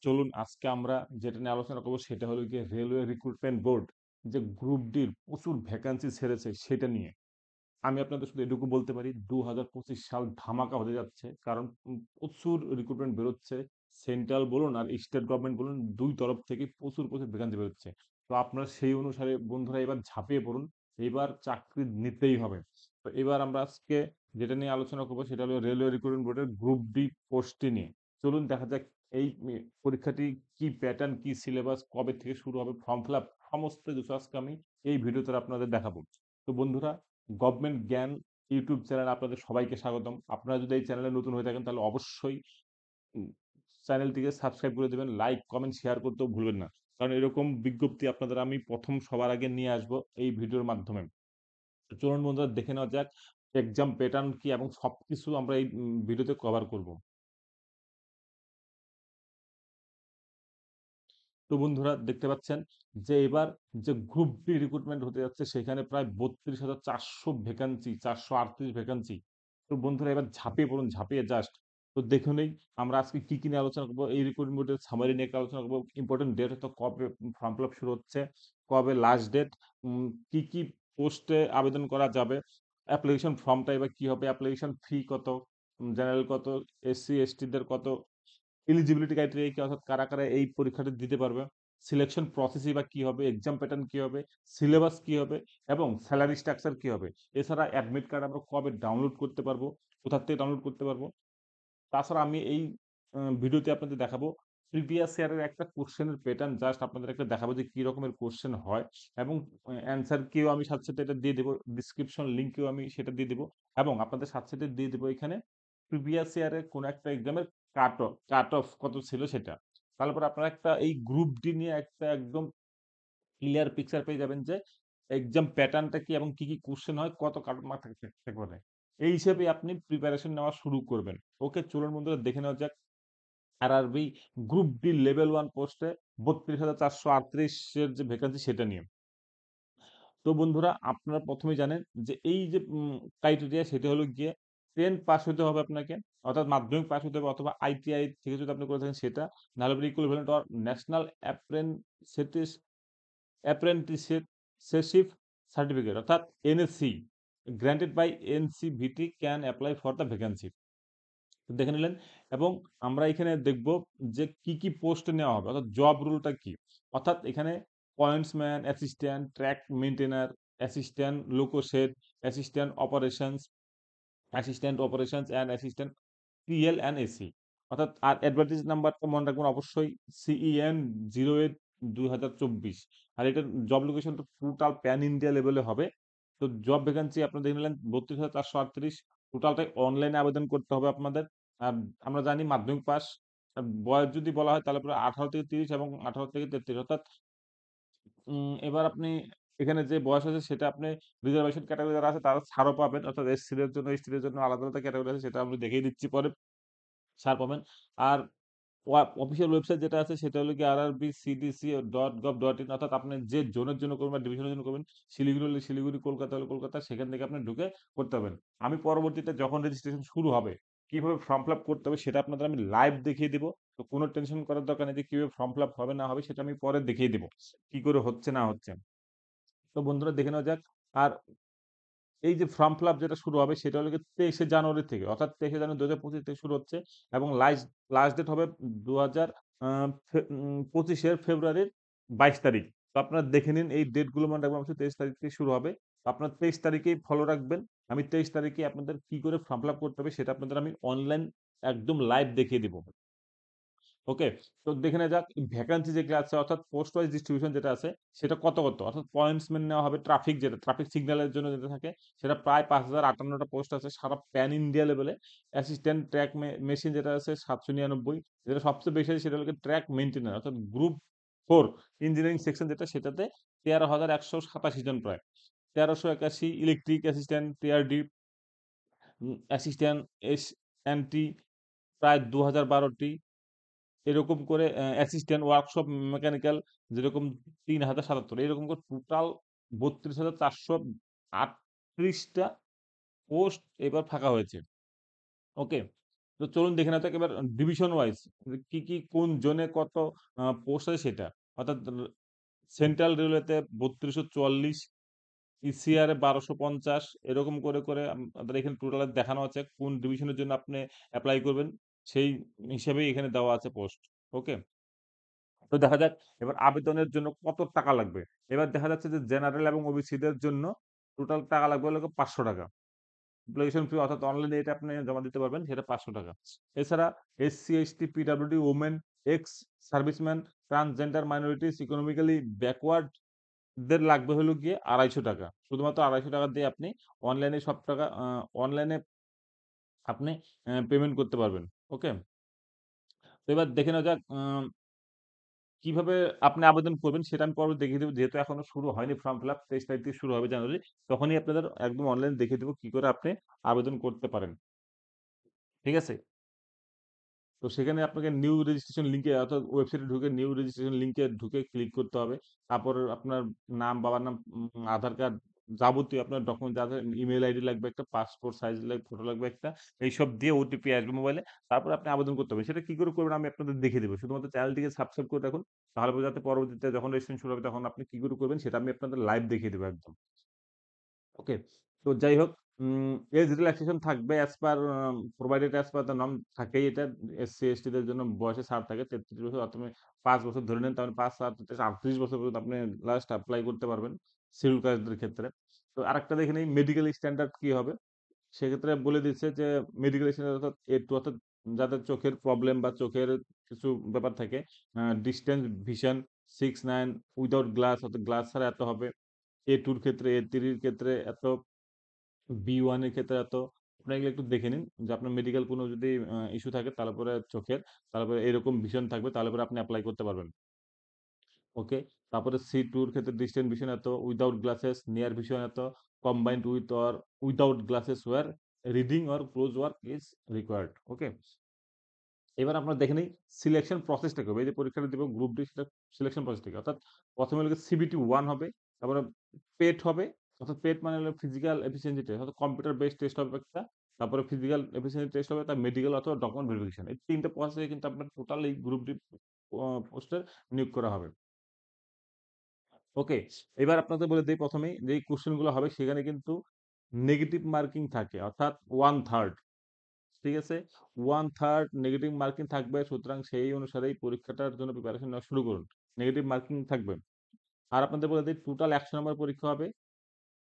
চলুন আজকে আমরা যেটা নিয়ে আলোচনা করবো সেটা হলো গিয়ে রেলওয়ে রিক্রুটমেন্ট বোর্ড যে গ্রুপ ডির প্রচুর ভ্যাকান্সি ছেড়েছে সেটা নিয়ে। আমি আপনাদের শুধু এটুকু বলতে পারি 2025 সাল ধামাকা হতে যাচ্ছে, কারণ প্রচুর রিক্রুটমেন্ট বেরোচ্ছে। সেন্ট্রাল বলুন আর স্টেট গভর্নমেন্ট বলুন, দুই তরফ থেকে প্রচুর প্রচুর ভ্যাকান্সি বেরোচ্ছে। তো আপনারা সেই অনুসারে বন্ধুরা এবার ঝাঁপিয়ে পড়ুন, এবার চাকরি নিতেই হবে। তো এবার আমরা আজকে যেটা নিয়ে আলোচনা করবো সেটা হলো রেলওয়ে রিক্রুটমেন্ট বোর্ডের গ্রুপ ডি পোস্টটি নিয়ে। চলুন দেখা যাক এই পরীক্ষাটি কি প্যাটার্ন, কি সিলেবাস, কবে থেকে শুরু হবে, ফর্ম ফিল আপ, সমস্ত কিছু আজকে আমি এই ভিডিওতে আপনাদের দেখাবো। তো বন্ধুরা, গভর্নমেন্ট জ্ঞান ইউটিউব চ্যানেল আপনাদের সবাইকে স্বাগতম। আপনারা যদি এই চ্যানেলে নতুন হয়ে থাকেন তাহলে অবশ্যই চ্যানেলটিকে সাবস্ক্রাইব করে দেবেন, লাইক কমেন্ট শেয়ার করতেও ভুলবেন না, কারণ এরকম বিজ্ঞপ্তি আপনাদের আমি প্রথম সবার আগে নিয়ে আসবো এই ভিডিওর মাধ্যমে। তো চলুন বন্ধুরা, দেখে নেওয়া যাক এক্সাম প্যাটার্ন কি এবং সবকিছু আমরা এই ভিডিওতে কভার করব। তো বন্ধুরা দেখতে পাচ্ছেন যে এবার যে গ্রুপ ডি রিক্রুটমেন্ট হতে যাচ্ছে সেখানে প্রায় 32,400 ভ্যাকান্সি, 438 ভ্যাকান্সি। তো বন্ধুরা এবার ঝাঁপিয়ে পড়ুন, ঝাঁপিয়ে জাস্ট। তো দেখুনই আমরা আজকে কি কি নিয়ে আলোচনা করবো, এই রিক্রুটমেন্টের সামারি নিয়ে একটা আলোচনা করবো, ইম্পর্টেন্ট ডেট হতো কবে ফর্ম ফিল আপ শুরু হচ্ছে, কবে লাস্ট ডেট, কি কি পোস্টে আবেদন করা যাবে, অ্যাপ্লিকেশন ফর্মটা এবার কি হবে, অ্যাপ্লিকেশন ফি কত, জেনারেল কত, এসসি এসটিদের কত, এলিজিবিলিটি ক্রাইটেরিয়া কি, অর্থাৎ কারা কারা এই পরীক্ষাটা দিতে পারবে, সিলেকশন প্রসেসই বা কি হবে, এক্সাম প্যাটার্ন কি হবে, সিলেবাস কি হবে এবং স্যালারি স্ট্রাকচার কি হবে। এছাড়া অ্যাডমিট কার্ড আমরা কবে ডাউনলোড করতে পারবো, কোথা থেকে ডাউনলোড করতে পারবো। তাছাড়া আমি এই ভিডিওতে আপনাদের দেখাবো প্রিভিয়াস ইয়ারের একটা কোশ্চেনের প্যাটার্ন, জাস্ট আপনাদের একটা দেখাবো যে কি রকমের কোশ্চেন হয়, এবং অ্যান্সার কেও আমি সাথে সাথে এটা দিয়ে দেবো, ডিসক্রিপশন লিঙ্কেও আমি সেটা দিয়ে দেবো, এবং আপনাদের সাথে সাথে দিয়ে দেবো এখানে প্রিভিয়াস ইয়ারের কোনো একটা এক্সামের কাট অফ কত ছিল সেটা। তারপর আপনারা একটা এই গ্রুপ ডি নিয়ে একটা একদম ক্লিয়ার পিকচার পেয়ে যাবেন যে এক্সাম প্যাটার্নটা কি এবং কি কি কোশ্চেন হয়, কত কাট মার্ক থাকতে পারে। এই হিসেবে আপনি প্রিপারেশন নেওয়া শুরু করবেন। ওকে, চলুন বন্ধুরা দেখে নেওয়া যাক আরআরবি গ্রুপ ডি লেভেল 1 পোস্টে 32,438 এর যে ভ্যাকান্সি সেটা নিয়ে। তো বন্ধুরা, আপনারা প্রথমেই জানেন যে এই যে ক্রাইটেরিয়া সেটা হলো গিয়ে 10 পাস হতে হবে আপনাকে, অর্থাৎ মাধ্যমিক পাস হতে হবে, অথবা আইটিআই থেকে যদি আপনি করে থাকেন সেটা, নাহলে equivalent or national apprentice apprenticeship certificate, অর্থাৎ NSC granted by NCVT can apply for the vacancy. দেখে নিলেন। এবং আমরা এখানে দেখব যে কি কি পোস্ট নেওয়া হবে, অর্থাৎ জব রুলটা কি। অর্থাৎ এখানে pointsman, assistant track maintainer, assistant operations and assistant PL and AC. অর্থাৎ আর অ্যাডভার্টাইজ নাম্বারটা মনে রাখবেন অবশ্যই, সিইএন 08/2024। আর এটার জব লোকেশনটা টোটাল প্যান ইন্ডিয়া লেভেলে হবে। তো জব ভ্যাকান্সি আপনারা দেখে নিলেন 32,438, টোটালটাই অনলাইনে আবেদন করতে হবে আপনাদের। আর আমরা জানি মাধ্যমিক পাস, বয়স যদি বলা হয় তাহলে পুরো 18 থেকে 30 এবং 18 থেকে 33, অর্থাৎ এবার আপনি এখানে যে বয়স আছে সেটা আপনি রিজার্ভেশন ক্যাটাগরি যারা আছে তারা ছাড়ও পাবেন, অর্থাৎ এসসিদের জন্য এসটিদের জন্য আলাদা আলাদা ক্যাটাগরি আছে, সেটা আমি দেখিয়ে দিচ্ছি পরে, ছাড় পাবেন। আর অফিসিয়াল ওয়েবসাইট যেটা আছে সেটা হলো কি rrbcdc.gov.in, অর্থাৎ আপনি যে জোনের জন্য করবেন বা ডিভিশনের জন্য করবেন, শিলিগুড়ি হলে শিলিগুড়ি, কলকাতা হলে কলকাতা, সেখান থেকে আপনি ঢুকে করতে পারবেন। আমি পরবর্তীতে যখন রেজিস্ট্রেশন শুরু হবে কিভাবে ফর্ম ফিল আপ করতে হবে সেটা আপনাদের আমি লাইভ দেখিয়ে দিব। তো কোনো টেনশন করার দরকার নেই যে কিভাবে ফর্ম ফিল আপ হবে না হবে, সেটা আমি পরে দেখিয়ে দিব কি করে হচ্ছে না হচ্ছে। তো বন্ধুরা দেখে নেওয়া যাক। আর এই যে ফর্ম ফিল আপ যেটা শুরু হবে সেটা হলো গিয়ে 23শে জানুয়ারি থেকে, অর্থাৎ 23শে জানুয়ারি 2025 থেকে শুরু হচ্ছে, এবং লাস্ট ডেট হবে 2025-এর ফেব্রুয়ারির 22 তারিখ। তো আপনারা দেখে নিন এই ডেটগুলো মনে রাখবেন, অবশ্যই 23 তারিখ থেকে শুরু হবে। তো আপনারা 23 তারিখেই ফলো রাখবেন। আমি 23 তারিখে আপনাদের কি করে ফর্ম ফিল আপ করতে হবে সেটা আপনাদের আমি অনলাইন একদম লাইভ দেখিয়ে দিব। ওকে, তো দেখে নেওয়া যাক ভ্যাকান্সি যেগুলো আছে, অর্থাৎ পোস্ট ওয়াইজ ডিস্ট্রিবিউশন যেটা আছে সেটা কত কত, অর্থাৎ পয়েন্টসম্যান নেওয়া হবে, ট্রাফিক যেটা ট্রাফিক সিগন্যালের জন্য যেটা থাকে সেটা প্রায় 5,058টা পোস্ট আছে সারা প্যান ইন্ডিয়া লেভেলে। অ্যাসিস্ট্যান্ট ট্র্যাক মেশিন যেটা আছে 799, যেটা সবচেয়ে বেশি আছে সেটা হলো ট্র্যাক মেইনটেনার, অর্থাৎ গ্রুপ 4 ইঞ্জিনিয়ারিং সেকশন যেটা, সেটাতে 13,187 জন প্রায়। 1381 electric assistant TRD, assistant S প্রায় 2012টি, এরকম করে অ্যাসিস্ট্যান্ট ওয়ার্কশপ মেকানিক্যাল যেরকম 3,077, এরকম করে টোটাল 32,438টা পোস্ট এবার ফাঁকা হয়েছে। ওকে, তো চলুন দেখে নেওয়া যাক এবার ডিভিশন ওয়াইজ কি, কি কোন জোনে কত পোস্ট আছে সেটা। অর্থাৎ সেন্ট্রাল রেলওয়েতে ৩২৪৪, ইসিআর এ ১২৫০ এরকম করে আমাদের এখানে টোটালে দেখানো আছে কোন ডিভিশনের জন্য আপনি এপ্লাই করবেন। সেই হিসেবেই এখানে দেওয়া আছে পোস্ট। ওকে? তো দেখা যাক এবার আবেদনের জন্য কত টাকা লাগবে। এবার দেখা যাচ্ছে যে জেনারেল এবং ওবিসিদের জন্য টোটাল টাকা লাগবে হলো ৳৫০০। অ্যাপ্লিকেশন ফি অর্থাৎ অনলাইনে এটা আপনি জমা দিতে পারবেন সেটা ৳৫০০। এছাড়া SC, ST, PWD, women, ex serviceman, transgender minorities, economically backward দের লাগবে হলো গিয়ে ৳২৫০। শুধুমাত্র ৳২৫০ দিয়ে আপনি অনলাইনে সব টাকা অনলাইনে আপনি পেমেন্ট করতে পারবেন। ওকে? তো এবার দেখে নেওয়া যাক কিভাবে আপনি আবেদন করবেন সেটা আমি পরে দেখিয়ে দেব। যেহেতু এখনো শুরু হয়নি ফর্ম ফিল আপ ২৩ তারিখ থেকে শুরু হবে জানুয়ারি। তখনই আপনাদের একদম অনলাইন দেখিয়ে দেব কি করে আপনি আবেদন করতে পারেন। ঠিক আছে? তো সেখানে আপনাকে নিউ রেজিস্ট্রেশন লিংকে অর্থাৎ ওয়েবসাইটে ঢুকে নিউ রেজিস্ট্রেশন লিংকে ঢুকে ক্লিক করতে হবে। তারপর আপনার নাম, বাবার নাম, আধার কার্ড যাবতীয় আপনার ডকুমেন্ট যা, যা ইমেইল আইডি লাগবে একটা, পাসপোর্ট সাইজ ফটো লাগবে একটা। এইসব দিয়ে ওটিপি আসবে মোবাইলে। তারপরে আপনি আবেদন করতে হবে। সেটা কি করে করবেন আমি আপনাদের দেখিয়ে দেব। শুধুমাত্র চ্যানেলটিকে সাবস্ক্রাইব করে রাখুন। তাহলে যাতে পরবর্তীতে যখন রেজিস্ট্রেশন শুরু হবে তখন আপনি কি করে করবেন সেটা আমি আপনাদের লাইভ দেখিয়ে দেব একদম। ওকে। তো যাই হোক এজ রিল্যাক্সেশন থাকবে as per provided as per the norm থাকেই এটা। এসসি, এসটি দের জন্য বয়সে ছাড় থাকে ৩৩ বছর অর্থাৎ আপনি ৫ বছর ধরে নেন তাহলে ৫, ৭, ৩৮ বছর পর্যন্ত আপনি লাস্ট এপ্লাই করতে পারবেন শিডিউল কাস্টদের ক্ষেত্রে। তো আরেকটা দেখে নেই মেডিকেল স্ট্যান্ডার্ড কি হবে? সেক্ষেত্রে বলে দিচ্ছে যে মেডিকেল স্ট্যান্ডার্ড অর্থাৎ A2 অর্থাৎ যাদের চোখের প্রবলেম বা চোখের কিছু ব্যাপার থাকে ডিসট্যান্স ভিশন 6, ৯ উইথআউট গ্লাস অর্থাৎ গ্লাস ছাড়া এত হবে। A2 র ক্ষেত্রে, A3 র ক্ষেত্রে এত, B1 এর ক্ষেত্রে এত। আপনারা এগুলো একটু দেখে নিন যে আপনার মেডিকেল কোনো যদি ইস্যু থাকে তাহলে পরে চোখের, তাহলে পরে এরকম ভিশন থাকবে তাহলে পরে আপনি এপ্লাই করতে পারবেন। ওকে? তারপরে C2 র ক্ষেত্রে ডিসট্যান্স ভিশন এত, উইথআউট গ্লাসেস, নিয়ার ভিশন এত, combined with or without glasses wear reading or close work is required. Okay? এবার আমরা দেখে নেই সিলেকশন প্রসেসটা কি হবে? এই যে পরীক্ষাটা দিব গ্রুপ ডি সেটা সিলেকশন প্রসেসটা কি? অর্থাৎ ১ম হলো গিয়ে সিবিটি 1 হবে, তারপরে পেট হবে, অর্থাৎ পেট মানে হলো ফিজিক্যাল এফিসিয়েন্সি টেস্ট অর্থাৎ কম্পিউটার বেসড টেস্ট হবে একটা। তারপরে ফিজিক্যাল এফিসিয়েন্সি টেস্ট হবে, তার মেডিকেল অথবা ডকুমেন্ট ভেরিফিকেশন। এই ৩ টে প্রসেসে কিন্তু আপনার টোটাল এই গ্রুপ ডি পোস্টে নিয়োগ করা হবে। ওকে? এবার আপনাদের বলে দেই ১ম এই যেই কোয়েশ্চেন গুলো হবে সেখানে কিন্তু নেগেটিভ মার্কিং থাকে অর্থাৎ 1/3 ঠিক আছে? 1/3 নেগেটিভ মার্কিং থাকবে। সুতরাং সেই অনুসারেই পরীক্ষাটার জন্য প্রিপারেশন নেওয়া শুরু করুন। নেগেটিভ মার্কিং থাকবে। আর আপনাদের বলে দেই টোটাল ১০০ নম্বরের পরীক্ষা হবে।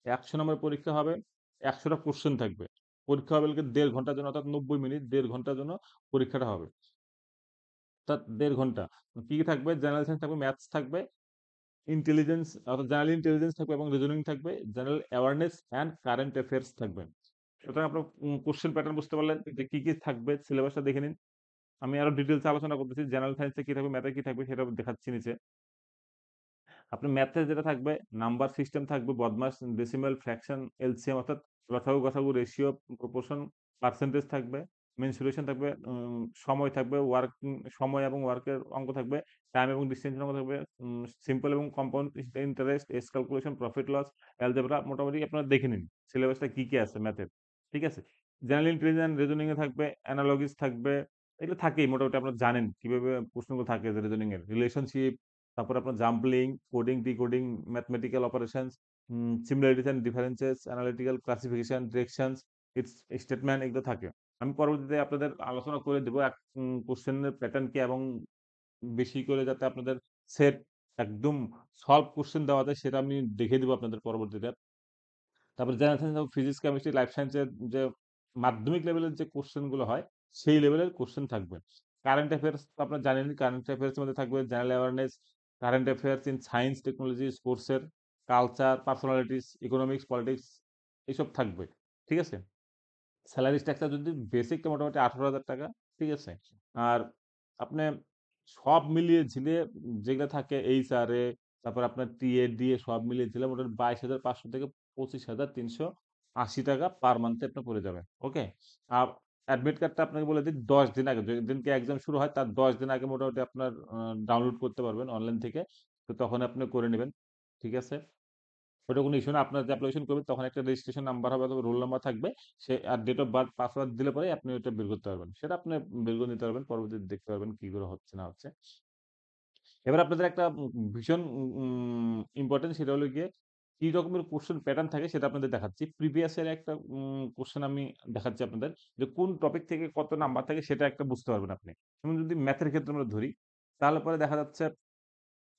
১০০ নম্বরের পরীক্ষা হবে। ১০০ টা কোয়েশ্চেন থাকবে। পরীক্ষা হবে হলো গিয়ে ১.৫ ঘন্টার জন্য অর্থাৎ ৯০ মিনিট ১.৫ ঘন্টার জন্য পরীক্ষাটা হবে। অর্থাৎ ১.৫ ঘন্টা। কি, কি থাকবে? জেনারেল সায়েন্স থাকবে, ম্যাথস থাকবে, ইন্টেলিজেন্স অর্থাৎ জেনারেল ইন্টেলিজেন্স থাকবে এবং রিজনিং থাকবে, general awareness and current affairs থাকবে। সুতরাং আপনার কোয়েশ্চেন প্যাটার্ন বুঝতে পারলেন যে কি, কি থাকবে সিলেবাসটা দেখে নিন। আমি আরো ডিটেইলস এ আলোচনা করতেছি। জেনারেল সায়েন্সে কি থাকবে, ম্যাথে কি থাকবে সেটাও দেখাচ্ছি নিচে। আপনার ম্যাথে যেটা থাকবে নাম্বার সিস্টেম থাকবে, বদমাস, ডেসিমাল, ফ্র্যাকশন, এলসিএম অর্থাৎ লসাগু, গসাগু, রেশিও, প্রপোর্শন, পার্সেন্টেজ থাকবে, মেনসুরেশন থাকবে, সময় থাকবে, সময় এবং ওয়ার্কের অঙ্ক থাকবে, টাইম এবং ডিসটেন্স অঙ্ক থাকবে, সিম্পল এবং কম্পাউন্ড ইন্টারেস্ট, এস ক্যালকুলেশন, প্রফিট লস, অ্যালজেব্রা মোটামুটি আপনারা দেখে নিন সিলেবাসটা কি, কি আছে ম্যাথের। ঠিক আছে? জেনারেল ইন্টেলিজেন্স, রিজনিং এ থাকবে, অ্যানালজিস থাকবে। এগুলো থাকেই মোটামুটি আপনারা জানেন কিভাবে প্রশ্নগুলো থাকে যে রিজনিং এর। রিলেশনশিপ তারপরে আপনার jumbling, coding, decoding, mathematical operations, similarities and differences, analytical classification, directions, its statement এগুলো থাকে। আমি পরবর্তীতে আপনাদের আলোচনা করে দেব কোশ্চেনের প্যাটার্ন কি এবং বেশি করে যাতে আপনাদের সেট একদম সলভ কোশ্চেন দেওয়া যায় সেটা আমি দেখিয়ে দেব আপনাদের পরবর্তীতে। তারপরে জেনারেল সায়েন্স এবং ফিজিক্স, কেমিস্ট্রি, লাইফ সায়েন্সের যে মাধ্যমিক লেভেলের যে কোশ্চেন গুলো হয়, সেই লেভেলের কোশ্চেন থাকবে। কারেন্ট অ্যাফেয়ার্স তো আপনারা জানেনই, কারেন্ট অ্যাফেয়ার্স এর মধ্যে থাকবে general awareness, current affairs in science, technology, sports এর, কালচার, পার্সোনালিটিস, ইকোনমিক্স, পলিটিক্স এসব থাকবে। ঠিক আছে? স্যালারি স্ট্রাকচার যদি বেসিকটা মোটামুটি ৳১৮,০০০ ঠিক আছে? আর আপনি সব মিলিয়ে ঝিলিয়ে যেগুলা থাকে এইচআরএ, তারপর আপনার টিএ, ডিএ সব মিলিয়ে ঝিলিয়ে মোটামুটি ৳২২,৫০০ থেকে ৳২৫,৩৮০ পার মান্থে আপনার পড়ে যাবে। ওকে? আর অ্যাডমিট কার্ডটা আপনাকে বলে দিই ১০ দিন আগে যেদিনকে এক্সাম শুরু হয় তার ১০ দিন আগে মোটামুটি আপনার ডাউনলোড করতে পারবেন অনলাইন থেকে। তো তখন আপনি করে নিবেন। ঠিক আছে? ওটা কোনো ইস্যু না। আপনার যে অ্যাপ্লিকেশন করবেন তখন একটা রেজিস্ট্রেশন নাম্বার হবে অথবা রোল নাম্বার থাকবে। সে আর ডেট অফ বার্থ, পাসওয়ার্ড দিলে পরেই আপনি ওটা বের করতে পারবেন। সেটা আপনি বের করে নিতে পারবেন। পরবর্তীতে দেখতে পারবেন কি করে হচ্ছে না হচ্ছে। এবার আপনাদের একটা ভীষণ ইম্পোর্টেন্ট, সেটা হলো গিয়ে কি রকমের কোশ্চেন প্যাটার্ন থাকে সেটা আপনাদের দেখাচ্ছি। প্রিভিয়াস এর একটা কোশ্চেন আমি দেখাচ্ছি আপনাদের, যে কোন টপিক থেকে কত নাম্বার থাকে সেটা একটা বুঝতে পারবেন আপনি। যেমন যদি ম্যাথের ক্ষেত্রে আমরা ধরি, তাহলে পরে দেখা যাচ্ছে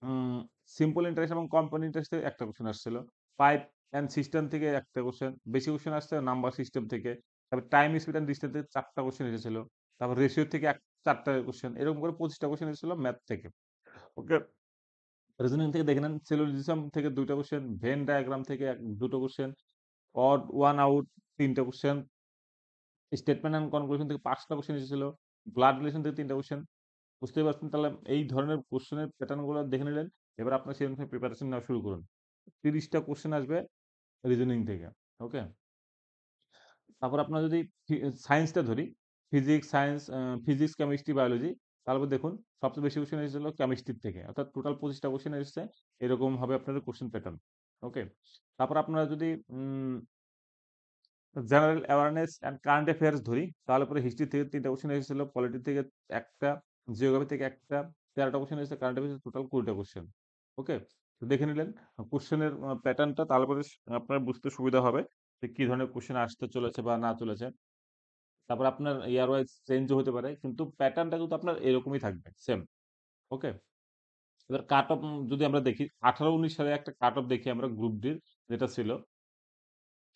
উম সিম্পল ইন্টারেস্ট এবং কম্পাউন্ড ইন্টারেস্ট থেকে একটা কোশ্চেন আসছিল। পাইপ অ্যান্ড সিস্টেম থেকে একটা কোশ্চেন, বেশি কোশ্চেন আসছে নাম্বার সিস্টেম থেকে। তারপর টাইম, স্পিড অ্যান্ড ডিসটেন্স থেকে ৪ টা কোশ্চেন এসেছিল। তারপর রেশিও থেকে ৪ টা কোশ্চেন। এরকম করে ২৫ টা কোশ্চেন এসেছিল ম্যাথ থেকে। ওকে? রিজনিং থেকে দেখে নেন, সিলোজিজম থেকে ২ টা কোশ্চেন, ভেন ডায়াগ্রাম থেকে ২ টো কোশ্চেন, অড, ওয়ান আউট ৩ টা কোশ্চেন, স্টেটমেন্ট অ্যান্ড কনক্লুশন থেকে ৫ টা কোশ্চেন এসেছিল, ব্লাড রিলেশন থেকে ৩ টা কোশ্চেন। বুঝতেই পারছেন তাহলে এই ধরনের কোশ্চেনের প্যাটার্ন গুলো দেখে নিলেন। এবার আপনার সেই অনুসারে প্রিপারেশন নেওয়া শুরু করুন। ৩০ টা কোশ্চেন আসবে রিজনিং থেকে। ওকে? তারপর আপনার যদি সায়েন্সটা ধরি, ফিজিক্স, কেমিস্ট্রি, বায়োলজি, তারপর দেখুন সবচেয়ে বেশি কোশ্চেন এসেছিল কেমিস্ট্রির থেকে। অর্থাৎ টোটাল ২৫ টা কোশ্চেন এসেছে। এরকম হবে আপনাদের কোশ্চেন প্যাটার্ন। ওকে? তারপর আপনারা যদি general awareness and current affairs ধরি, তাহলে পরে হিস্ট্রি থেকে ৩ টা কোশ্চেন এসেছিল, পলিটি থেকে ১ টা, জিওগ্রাফি থেকে ১ টা, ১৩ টা কোশ্চেন এসেছে, কারেন্ট অ্যাফেয়ার্স টোটাল ২০ টা কোশ্চেন। ওকে? তো দেখে নিলেন কোশ্চেনের প্যাটার্নটা, তাহলে পরে আপনার বুঝতে সুবিধা হবে যে কি ধরনের কোশ্চেন আসতে চলেছে বা না চলেছে। তারপর আপনার ইয়ার ওয়াইজ চেঞ্জও হতে পারে। কিন্তু প্যাটার্নটা কিন্তু আপনার এরকমই থাকবে, সেম। ওকে? এবার কাট অফ যদি আমরা দেখি, ১৮-১৯ সালে একটা কাট অফ দেখি আমরা গ্রুপ ডির, যেটা ছিল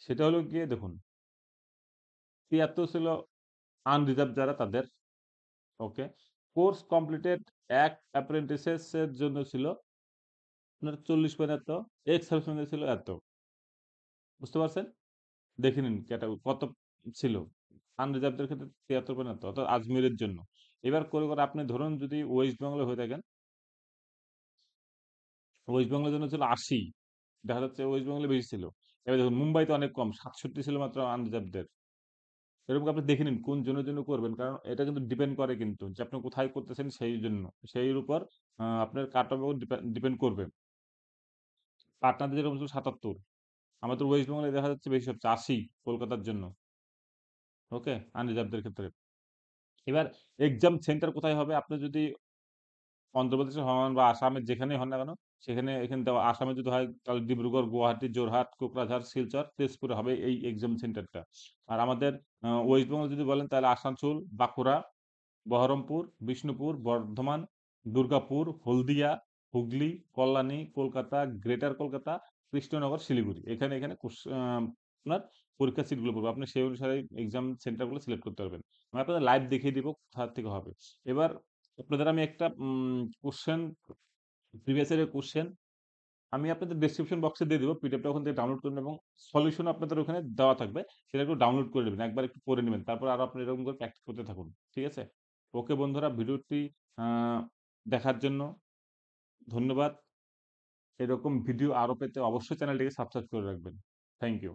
সেটা হলো গিয়ে দেখুন, ৭৩ ছিল আনরিজার্ভ যারা তাদের। ওকে? কোর্স কমপ্লিটেড এক অ্যাপ্রেন্টিসেস এর জন্য ছিল আপনার ৪০ পয়েন্ট এত, এক্স সার্ভিসম্যান ছিল এত। বুঝতে পারছেন? দেখে নিন কত ছিল। আনরিজার্ভদের ক্ষেত্রে ৭৩ পয়েন্ট এত, অর্থাৎ আজমিরের জন্য। এবার করে আপনি ধরুন যদি ওয়েস্ট বেঙ্গলে হয়ে থাকেন, ওয়েস্ট বেঙ্গলের জন্য ছিল ৮০। দেখা যাচ্ছে ওয়েস্ট বেঙ্গলে বেশি ছিল। এবার দেখুন মুম্বাইতে অনেক কম, ৬৭ ছিল মাত্র আনরিজার্ভদের। এরকম আপনি দেখে নিন কোন জনের জন্য করবেন। কারণ এটা কিন্তু ডিপেন্ড করে কিন্তু যে আপনি কোথায় করতেছেন সেই জন্য। সেই উপর আপনার কাট অফ ডিপেন্ড করবে। পাটনাতে যেরকম ছিল ৭৭, আমাদের ওয়েস্ট বেঙ্গলে দেখা যাচ্ছে বেশি হচ্ছে ৮০ কলকাতার জন্য। ওকে? আনরিজার্ভদের ক্ষেত্রে। এবার এক্সাম সেন্টার কোথায় হবে? আপনি যদি অন্ধ্রপ্রদেশে হন বা আসামের যেখানেই হন না কেন, সেখানে এখানে দেওয়া, আসামে যদি হয় তাহলে ডিব্রুগড়, গুয়াহাটি, যোরহাট, কোকরাঝাড়, শিলচর, তেজপুরে হবে এই এক্সাম সেন্টারটা। আর আমাদের ওয়েস্ট বেঙ্গল যদি বলেন তাহলে আসানসোল, বাঁকুড়া, বহরমপুর, বিষ্ণুপুর, বর্ধমান, দুর্গাপুর, হলদিয়া, হুগলি, কল্যাণী, কলকাতা, গ্রেটার কলকাতা, কৃষ্ণনগর, শিলিগুড়ি। এখানে আপনার পরীক্ষার সিটগুলো পড়বে। আপনি সেই অনুসারে এক্সাম সেন্টারগুলো সিলেক্ট করতে পারবেন। আমি আপনাদের লাইভ দেখিয়ে দিব কোথা থেকে হবে। এবার আপনাদের আমি একটা কোশ্চেন, প্রিভিয়াস ইয়ারের কোশ্চেন আমি আপনাদের ডেসক্রিপশন বক্সে দিয়ে দিব। পিডিএফটা ওখান থেকে ডাউনলোড করবেন এবং সলিউশন আপনাদের ওখানে দেওয়া থাকবে। সেটা একটু ডাউনলোড করে নেবেন। একবার একটু পড়ে নেবেন। তারপর আরো আপনি এরকম করে প্র্যাকটিস করতে থাকুন। ঠিক আছে? ওকে বন্ধুরা, ভিডিওটি আ দেখার জন্য ধন্যবাদ। এরকম ভিডিও আরো পেতে অবশ্যই চ্যানেলটিকে সাবস্ক্রাইব করে রাখবেন। Thank you.